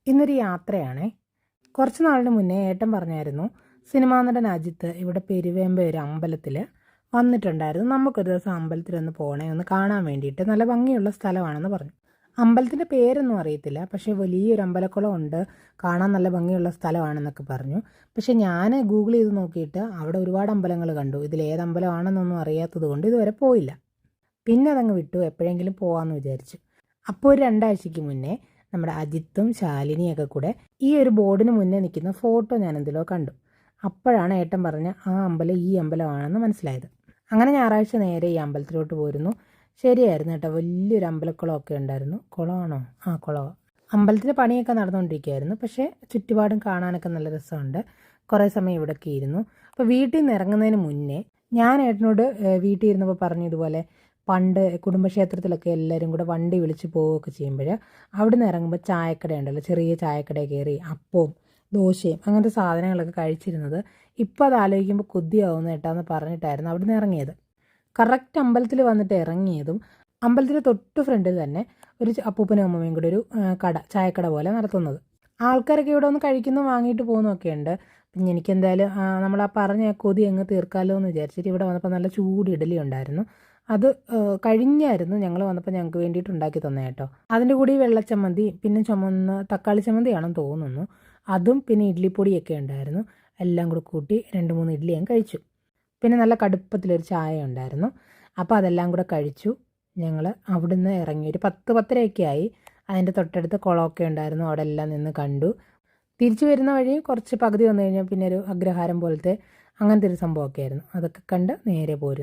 ഇന്നൊരു യാത്രയാണേ. കുറച്ച് നാളിന് മുന്നേ ഏട്ടൻ പറഞ്ഞായിരുന്നു സിനിമാ നടൻ അജിത്ത് ഇവിടെ പെരുവേമ്പ ഒരു അമ്പലത്തിൽ വന്നിട്ടുണ്ടായിരുന്നു. നമുക്കൊരു ദിവസം അമ്പലത്തിലൊന്ന് പോകണേ, ഒന്ന് കാണാൻ വേണ്ടിയിട്ട്. നല്ല ഭംഗിയുള്ള സ്ഥലമാണെന്ന് പറഞ്ഞു. അമ്പലത്തിൻ്റെ പേരൊന്നും അറിയത്തില്ല, പക്ഷേ വലിയൊരു അമ്പലക്കുളം ഉണ്ട്, കാണാൻ നല്ല ഭംഗിയുള്ള സ്ഥലമാണെന്നൊക്കെ പറഞ്ഞു. പക്ഷേ ഞാൻ ഗൂഗിൾ ചെയ്ത് നോക്കിയിട്ട് അവിടെ ഒരുപാട് അമ്പലങ്ങൾ കണ്ടു. ഇതിലേത് അമ്പലമാണെന്നൊന്നും അറിയാത്തത് കൊണ്ട് ഇതുവരെ പോയില്ല. പിന്നെ അതങ്ങ് വിട്ടു, എപ്പോഴെങ്കിലും പോകാമെന്ന് വിചാരിച്ചു. അപ്പോൾ ഒരു 2 ആഴ്ചയ്ക്ക് മുന്നേ നമ്മുടെ അജിത്തും ശാലിനിയൊക്കെ കൂടെ ഈ ഒരു ബോർഡിന് മുന്നേ നിൽക്കുന്ന ഫോട്ടോ ഞാൻ എന്തിലോ കണ്ടു. അപ്പോഴാണ് ഏട്ടൻ പറഞ്ഞ ആ അമ്പലം ഈ അമ്പലമാണെന്ന് മനസ്സിലായത്. അങ്ങനെ ഞായറാഴ്ച നേരെ ഈ അമ്പലത്തിലോട്ട് പോയിരുന്നു. ശരിയായിരുന്നു കേട്ടോ, വലിയൊരു അമ്പലക്കുളമൊക്കെ ഉണ്ടായിരുന്നു. കുളമാണോ? ആ, കുളമാണ്. അമ്പലത്തിൻ്റെ പണിയൊക്കെ നടന്നുകൊണ്ടിരിക്കുകയായിരുന്നു. പക്ഷേ ചുറ്റുപാടും കാണാനൊക്കെ നല്ല രസമുണ്ട്. കുറേ സമയം ഇവിടെയൊക്കെ ഇരുന്നു. അപ്പോൾ വീട്ടിൽ നിന്ന് ഇറങ്ങുന്നതിന് മുന്നേ ഞാൻ ഏട്ടനോട് വീട്ടിൽ ഇരുന്നപ്പോൾ പറഞ്ഞു, ഇതുപോലെ പണ്ട് കുടുംബക്ഷേത്രത്തിലൊക്കെ എല്ലാവരും കൂടെ വണ്ടി വിളിച്ച് പോവുകയൊക്കെ ചെയ്യുമ്പോൾ അവിടെ നിന്ന് ഇറങ്ങുമ്പോൾ ചായക്കട ഉണ്ടല്ലോ, ചെറിയ ചായക്കട കയറി അപ്പവും ദോശയും അങ്ങനത്തെ സാധനങ്ങളൊക്കെ കഴിച്ചിരുന്നത് ഇപ്പോൾ അത് ആലോചിക്കുമ്പോൾ കൊതിയാവുന്ന കേട്ടാന്ന് പറഞ്ഞിട്ടായിരുന്നു അവിടെ നിന്ന് ഇറങ്ങിയത്. കറക്റ്റ് അമ്പലത്തിൽ വന്നിട്ട് ഇറങ്ങിയതും അമ്പലത്തിൻ്റെ തൊട്ട് ഫ്രണ്ടിൽ തന്നെ ഒരു അപ്പൂപ്പനും അമ്മമ്മയും കൂടെ ഒരു ചായക്കട പോലെ നടത്തുന്നത്. ആൾക്കാരൊക്കെ ഇവിടെ ഒന്ന് കഴിക്കുന്നു, വാങ്ങിയിട്ട് പോകുന്നൊക്കെ ഉണ്ട്. പിന്നെ എനിക്കെന്തായാലും നമ്മൾ ആ പറഞ്ഞ കൊതി അങ്ങ് തീർക്കാമല്ലോ എന്ന് വിചാരിച്ചിട്ട് ഇവിടെ വന്നപ്പോൾ നല്ല ചൂട് ഇഡലി ഉണ്ടായിരുന്നു. അത് കഴിഞ്ഞായിരുന്നു ഞങ്ങൾ വന്നപ്പോൾ ഞങ്ങൾക്ക് വേണ്ടിയിട്ട് ഉണ്ടാക്കി തന്നെ കേട്ടോ. അതിൻ്റെ കൂടി വെള്ളച്ചമ്മന്തി, പിന്നെ ചുമന്ന തക്കാളി ചമ്മന്തിയാണെന്ന് തോന്നുന്നു, അതും പിന്നെ ഇഡ്ലിപ്പൊടിയൊക്കെ ഉണ്ടായിരുന്നു. എല്ലാം കൂടി കൂട്ടി 2-3 ഇഡ്ഡലി ഞാൻ കഴിച്ചു. പിന്നെ നല്ല കടുപ്പത്തിലൊരു ചായ ഉണ്ടായിരുന്നു. അപ്പോൾ അതെല്ലാം കൂടെ കഴിച്ചു. ഞങ്ങൾ അവിടുന്ന് ഇറങ്ങി ഒരു 10-10:30 ആയി. അതിൻ്റെ തൊട്ടടുത്ത് കുളമൊക്കെ ഉണ്ടായിരുന്നു, അവിടെ എല്ലാം നിന്ന് കണ്ടു. തിരിച്ചു വരുന്ന വഴി കുറച്ച് പകുതി വന്നു കഴിഞ്ഞാൽ പിന്നെ ഒരു അഗ്രഹാരം പോലത്തെ അങ്ങനത്തെ ഒരു സംഭവമൊക്കെ ആയിരുന്നു. അതൊക്കെ കണ്ട് നേരെ പോരും.